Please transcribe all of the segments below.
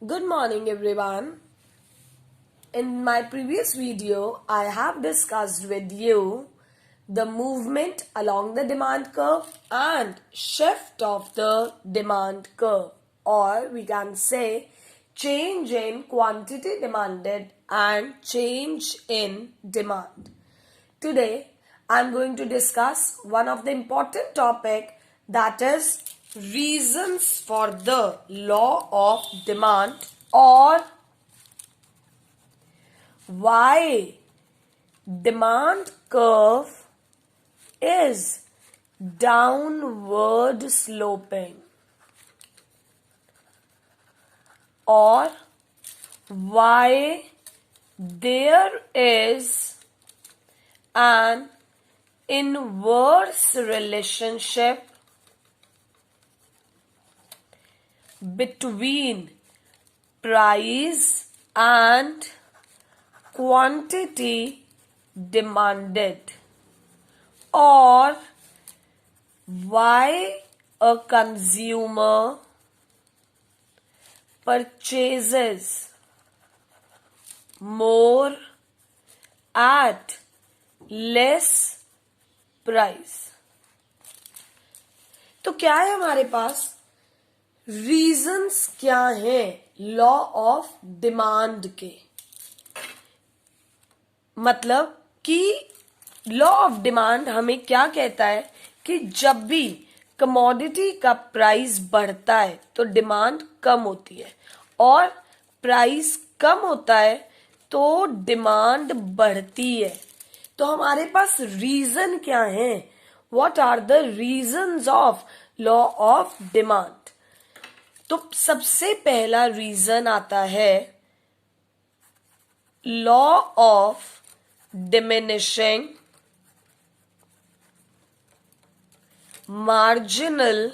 Good morning, everyone. In my previous video, I have discussed with you the movement along the demand curve and shift of the demand curve, or we can say change in quantity demanded and change in demand. Today, I am going to discuss one of the important topic, that is reasons for the law of demand, or why demand curve is downward sloping, or why there is an inverse relationship between price and quantity demanded, or why a consumer purchases more at less price. तो क्या है हमारे पास, reasons क्या है law of demand के. मतलब कि law of demand हमें क्या कहता है कि जब भी कमोडिटी का प्राइस बढ़ता है तो डिमांड कम होती है, और प्राइस कम होता है तो डिमांड बढ़ती है. तो हमारे पास रीजन क्या है, what are the reasons of law of demand. तो सबसे पहला रीजन आता है law of diminishing marginal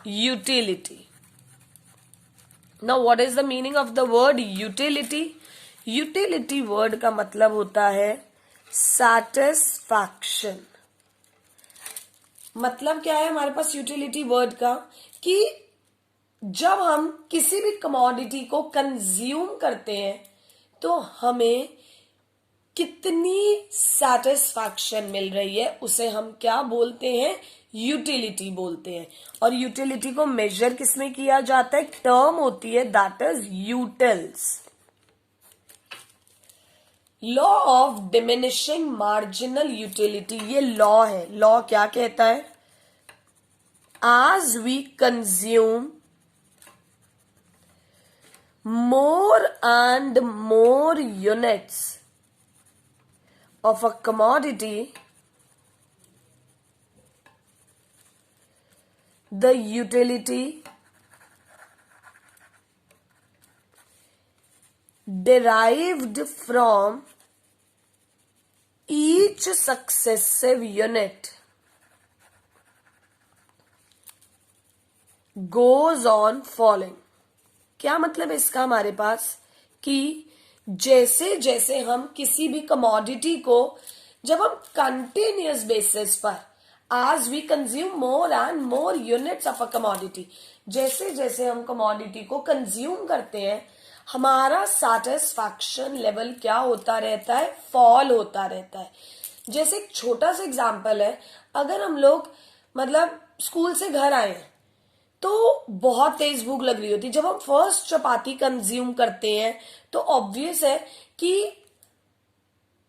utility. Now what is the meaning of the word utility? Utility word का मतलब होता है satisfaction. मतलब क्या है हमारे पास यूटिलिटी वर्ड का, कि जब हम किसी भी कमोडिटी को कंज्यूम करते हैं तो हमें कितनी सैटिस्फैक्शन मिल रही है उसे हम क्या बोलते हैं, यूटिलिटी बोलते हैं. और यूटिलिटी को मेजर किसमें किया जाता है, टर्म होती है that is utils. Law of diminishing marginal utility, ये लॉ है. लॉ क्या कहता है, as we consume more and more units of a commodity, the utility derived from each successive unit goes on falling. क्या मतलब इसका हमारे पास, कि जैसे जैसे हम किसी भी कमोडिटी को, जब हम कंटिन्यूअस बेसिस पर, as we consume more and more units of a commodity, जैसे जैसे हम कमोडिटी को कंज्यूम करते हैं, हमारा सैटिस्फैक्शन लेवल क्या होता रहता है, फॉल होता रहता है. जैसे एक छोटा सा एग्जांपल है, अगर हम लोग मतलब स्कूल से घर आए हैं तो बहुत तेज भूख लग रही होती, जब हम फर्स्ट चपाती कंज्यूम करते हैं तो ऑब्वियस है कि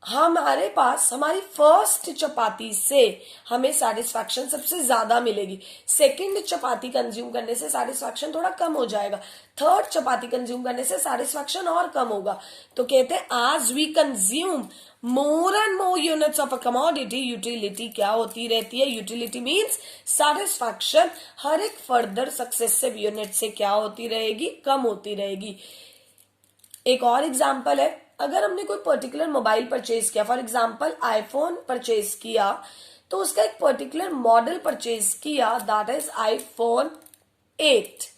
हमारे पास हमारी फर्स्ट चपाती से हमें सेटिस्फैक्शन सबसे ज्यादा मिलेगी. सेकंड चपाती कंज्यूम करने से सेटिस्फैक्शन थोड़ा कम हो जाएगा. थर्ड चपाती कंज्यूम करने से सेटिस्फैक्शन और कम होगा. तो कहते हैं as we consume more and more units of a commodity, utility क्या होती रहती है, यूटिलिटी मीन्स सेटिस्फैक्शन हर एक फर्दर सक्सेसिव यूनिट से क्या होती रहेगी, कम होती रहेगी. एक और एग्जांपल है, अगर हमने कोई पर्टिकुलर मोबाइल परचेज किया, फॉर एग्जांपल आईफोन परचेज किया, तो उसका एक पर्टिकुलर मॉडल परचेज किया दैट इज आईफोन 8.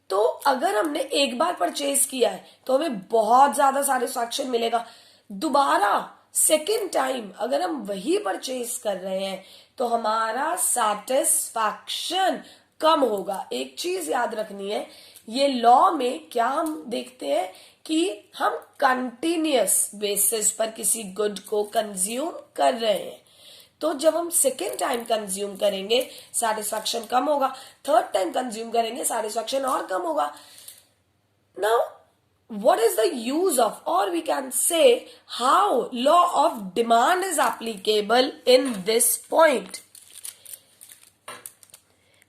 तो अगर हमने एक बार परचेज किया है तो हमें बहुत ज्यादा सेटिस्फैक्शन मिलेगा. दोबारा सेकेंड टाइम अगर हम वही परचेज कर रहे हैं तो हमारा सेटिस्फैक्शन कम होगा। एक चीज याद रखनी है, ये लॉ में क्या हम देखते हैं कि हम कंटिन्यूअस बेसिस पर किसी गुड को कंज्यूम कर रहे हैं, तो जब हम सेकेंड टाइम कंज्यूम करेंगे सेटिस्फैक्शन कम होगा, थर्ड टाइम कंज्यूम करेंगे सेटिस्फैक्शन और कम होगा। Now what is the use of, or we can say how law of demand is applicable in this point?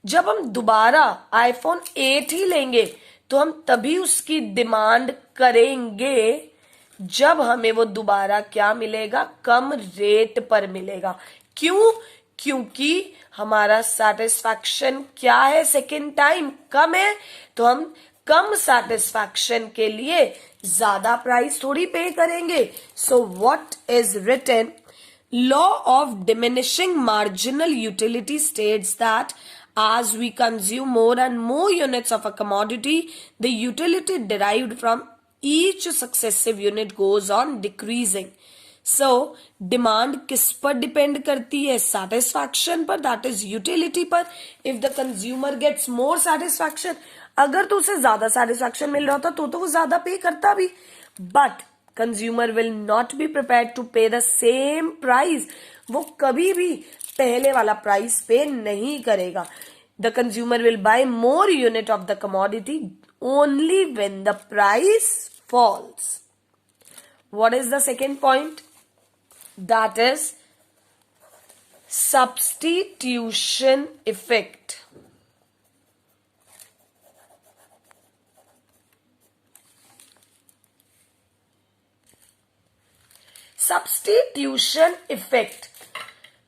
जब हम दोबारा आईफोन 8 ही लेंगे तो हम तभी उसकी डिमांड करेंगे जब हमें वो दोबारा क्या मिलेगा, कम रेट पर मिलेगा। क्यों? क्योंकि हमारा सेटिस्फैक्शन क्या है, सेकेंड टाइम कम है, तो हम कम सेटिस्फैक्शन के लिए ज्यादा प्राइस थोड़ी पे करेंगे। So what is written, law of diminishing marginal utility states that as we consume more and more units of a commodity, the utility derived from each successive unit goes on decreasing. So demand किस पर depend करती है, satisfaction पर, that is utility पर। if the consumer gets more satisfaction, अगर तो उसे ज्यादा satisfaction मिल रहा था तो वो ज्यादा पे करता भी, but consumer will not be prepared to pay the same price, वो कभी भी पहले वाला प्राइस पे नहीं करेगा। The consumer will buy more unit of the commodity only when the price falls. What is the second point? That is substitution effect. Substitution effect.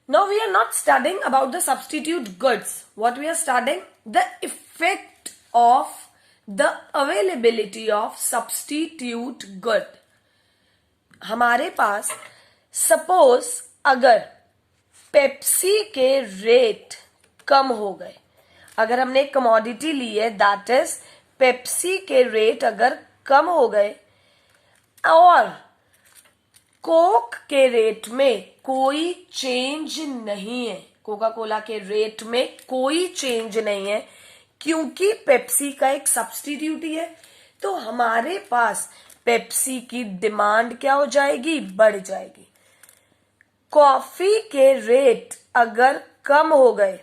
Now we are not studying about the substitute goods. What we are studying? The effect of the availability of substitute good. हमारे पास suppose अगर Pepsi के rate कम हो गए, अगर हमने एक commodity ली है that is Pepsi के रेट अगर कम हो गए और कोक के रेट में कोई चेंज नहीं है, कोका कोला के रेट में कोई चेंज नहीं है क्योंकि पेप्सी का एक सब्स्टिट्यूट ही है, तो हमारे पास पेप्सी की डिमांड क्या हो जाएगी, बढ़ जाएगी। कॉफी के रेट अगर कम हो गए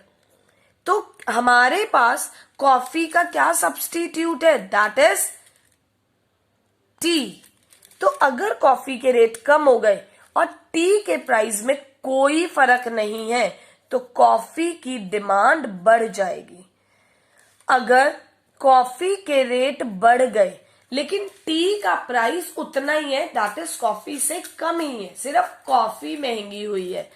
तो हमारे पास कॉफी का क्या सब्स्टिट्यूट है, दैट इज टी। तो अगर कॉफी के रेट कम हो गए और टी के प्राइस में कोई फर्क नहीं है तो कॉफी की डिमांड बढ़ जाएगी। अगर कॉफी के रेट बढ़ गए लेकिन टी का प्राइस उतना ही है, दैट इज कॉफी से कम ही है, सिर्फ कॉफी महंगी हुई है,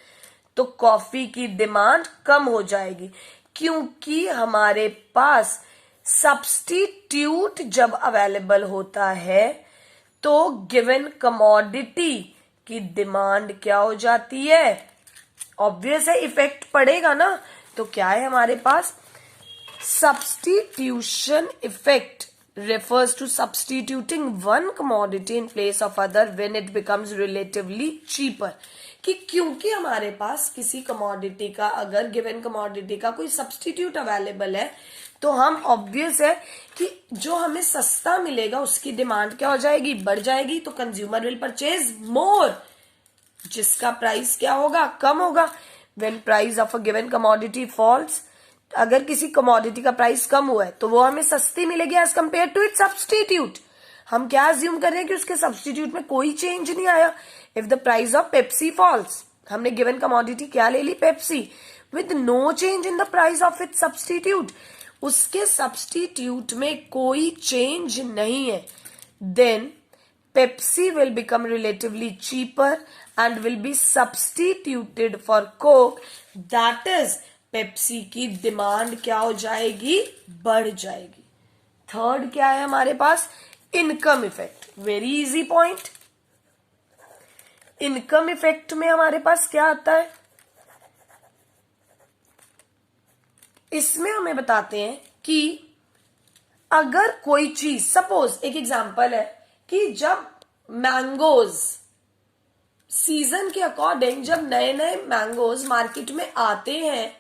तो कॉफी की डिमांड कम हो जाएगी क्योंकि हमारे पास सब्स्टिट्यूट जब अवेलेबल होता है तो गिवन कमोडिटी की डिमांड क्या हो जाती है, ऑब्वियस है इफेक्ट पड़ेगा ना। तो क्या है हमारे पास, substitution effect refers to substituting one commodity in place of other when it becomes relatively cheaper, कि क्योंकि हमारे पास किसी कमोडिटी का, अगर गिवन कमोडिटी का कोई सब्स्टिट्यूट अवेलेबल है तो हम ऑब्वियस है कि जो हमें सस्ता मिलेगा उसकी डिमांड क्या हो जाएगी, बढ़ जाएगी, तो कंज्यूमर विल परचेज मोर, जिसका प्राइस क्या होगा, कम होगा। When price of a given commodity falls, अगर किसी कमोडिटी का प्राइस कम हुआ है तो वो हमें सस्ती मिलेगी as compare to its substitute. हम क्या अज्यूम कर रहे हैं कि उसके सब्स्टिट्यूट में कोई चेंज नहीं आया। If the price of Pepsi falls, हमने गिवन कमोडिटी क्या ले ली, Pepsi, with no change in the price of its substitute, उसके सब्स्टिट्यूट में कोई चेंज नहीं है, then Pepsi will become relatively cheaper and will be substituted for Coke, that is Pepsi की डिमांड क्या हो जाएगी, बढ़ जाएगी। थर्ड क्या है हमारे पास, income effect, very easy point. Income effect में हमारे पास क्या आता है, इसमें हमें बताते हैं कि अगर कोई चीज, सपोज एक एग्जांपल है कि जब मैंगोज सीजन के अकॉर्डिंग, जब नए नए मैंगोज मार्केट में आते हैं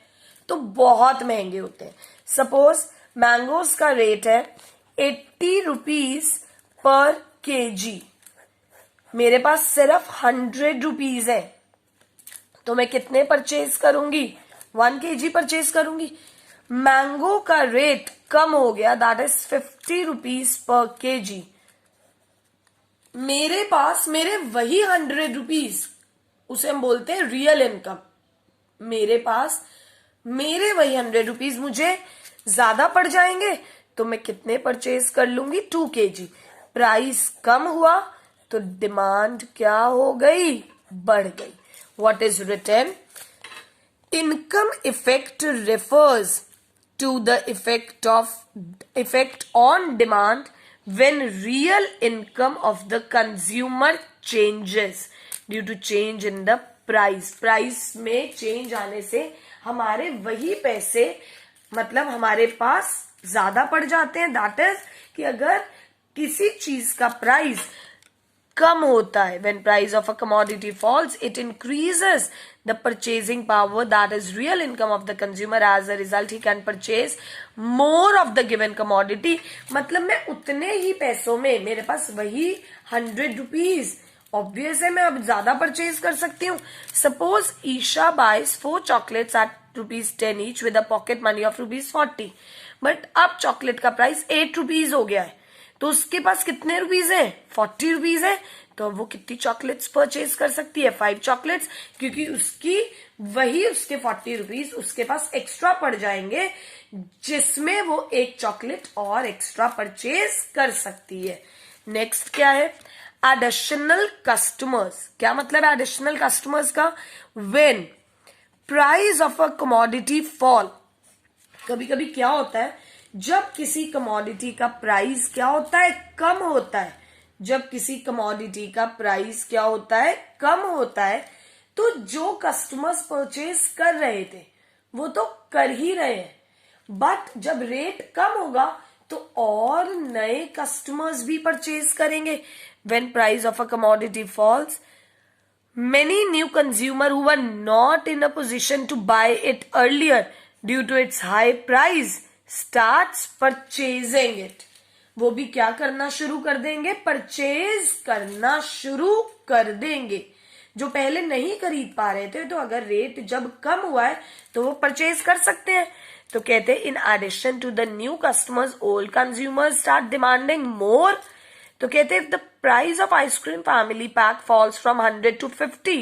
तो बहुत महंगे होते हैं। सपोज मैंगोज का रेट है 80 रुपीज पर केजी, मेरे पास सिर्फ 100 रुपीज है, तो मैं कितने परचेज करूंगी? 1 केजी परचेज करूंगी। मैंगो का रेट कम हो गया, that is 50 rupees per KG, मेरे पास मेरे वही 100 रुपीज, उसे हम बोलते हैं रियल इनकम, मेरे पास मेरे वही 100 रुपीज मुझे ज्यादा पड़ जाएंगे, तो मैं कितने परचेज कर लूंगी? 2 केजी। प्राइस कम हुआ तो डिमांड क्या हो गई? बढ़ गई। What is written? Income effect refers to the effect on demand when real income of the consumer changes due to change in the price. Price में चेंज आने से हमारे वही पैसे मतलब हमारे पास ज्यादा पड़ जाते हैं। दैट इज कि अगर किसी चीज का प्राइस कम होता है, when price of a commodity falls, it increases the purchasing power, that is real income of the consumer. As a result, he can purchase more of the given commodity. मतलब मैं उतने ही पैसों में, मेरे पास वही 100 रुपीज, ऑब्वियस है मैं अब ज्यादा परचेज कर सकती हूँ। Suppose Isha buys 4 chocolates at ₹10 each with a pocket money of ₹40, but अब चॉकलेट का प्राइस 8 रुपीज हो गया है, तो उसके पास कितने रुपीज है? 40 रुपीज है, तो वो कितनी चॉकलेट्स परचेज कर सकती है? 5 चॉकलेट्स, क्योंकि उसकी वही उसके 40 रुपीज उसके पास एक्स्ट्रा पड़ जाएंगे, जिसमें वो 1 चॉकलेट और एक्स्ट्रा परचेज कर सकती है। नेक्स्ट क्या है? Additional customers. क्या मतलब है एडिशनल कस्टमर्स का? When price of a commodity fall, कभी कभी क्या होता है जब किसी कमोडिटी का प्राइस क्या होता है? कम होता है। जब किसी कमोडिटी का प्राइस क्या होता है? कम होता है, तो जो कस्टमर्स परचेज कर रहे थे वो तो कर ही रहे हैं, बट जब रेट कम होगा तो और नए कस्टमर्स भी परचेज करेंगे। When price of a commodity falls, many new consumer who were not in a position to buy it earlier due to its high price starts purchasing it. वो भी क्या करना शुरू कर देंगे? परचेज करना शुरू कर देंगे। जो पहले नहीं खरीद पा रहे थे, तो अगर रेट जब कम हुआ है तो वो परचेज कर सकते हैं। तो कहते हैं in addition to the new customers old consumers start demanding more. तो कहते हैं the price of ice cream family pack falls from 100 to 50,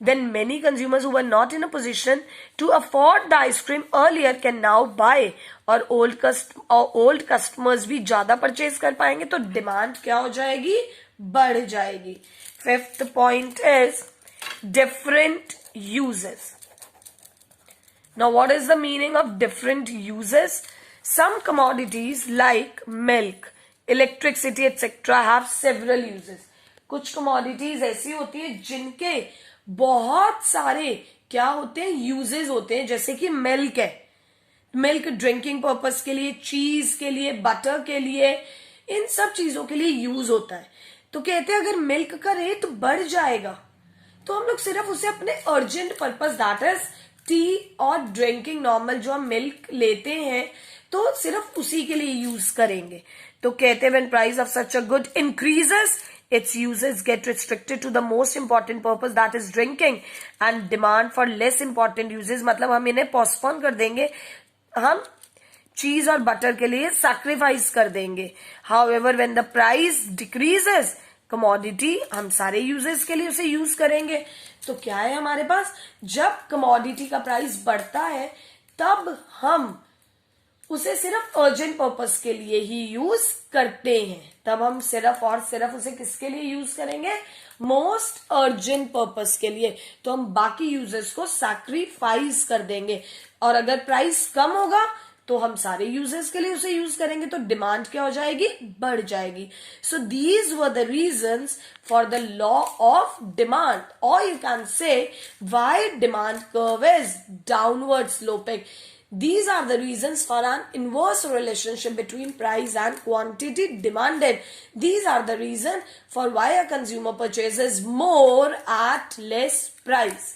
then many consumers who were not in a position to afford the ice cream earlier can now buy, और old customers भी ज्यादा purchase कर पाएंगे, तो demand क्या हो जाएगी? बढ़ जाएगी। Fifth point is different uses. Now what is the meaning of different uses? Some commodities like milk, electricity etc. have several uses. कुछ commodities ऐसी होती है जिनके बहुत सारे क्या होते हैं? यूजेस होते हैं। जैसे कि मिल्क है, मिल्क ड्रिंकिंग पर्पस के लिए, चीज के लिए, बटर के लिए, इन सब चीजों के लिए यूज होता है। तो कहते हैं अगर मिल्क का रेट बढ़ जाएगा तो हम लोग सिर्फ उसे अपने urgent purpose, that is T और ड्रिंकिंग नॉर्मल जो हम मिल्क लेते हैं, तो सिर्फ उसी के लिए यूज करेंगे। तो कहते हैं when price of such a good increases, its uses get restricted to the most important purpose, that is drinking, and demand for less important uses, मतलब हम इन्हें पोस्टपोन कर देंगे, हम चीज और बटर के लिए सैक्रिफाइस कर देंगे। However, when the price decreases, commodity हम सारे यूजेस के लिए उसे यूज करेंगे। तो क्या है हमारे पास? जब कमोडिटी का प्राइस बढ़ता है तब हम उसे सिर्फ अर्जेंट पर्पस के लिए ही यूज करते हैं। तब हम सिर्फ और सिर्फ उसे किसके लिए यूज करेंगे? मोस्ट अर्जेंट पर्पस के लिए। तो हम बाकी यूजर्स को सैक्रिफाइस कर देंगे, और अगर प्राइस कम होगा तो हम सारे यूजर्स के लिए उसे यूज करेंगे, तो डिमांड क्या हो जाएगी? बढ़ जाएगी। So these were the reasons for the law of demand, और you can say why demand curve is downward sloping. These are the reasons for an inverse relationship between price and quantity demanded. These are the reason for why a consumer purchases more at less price.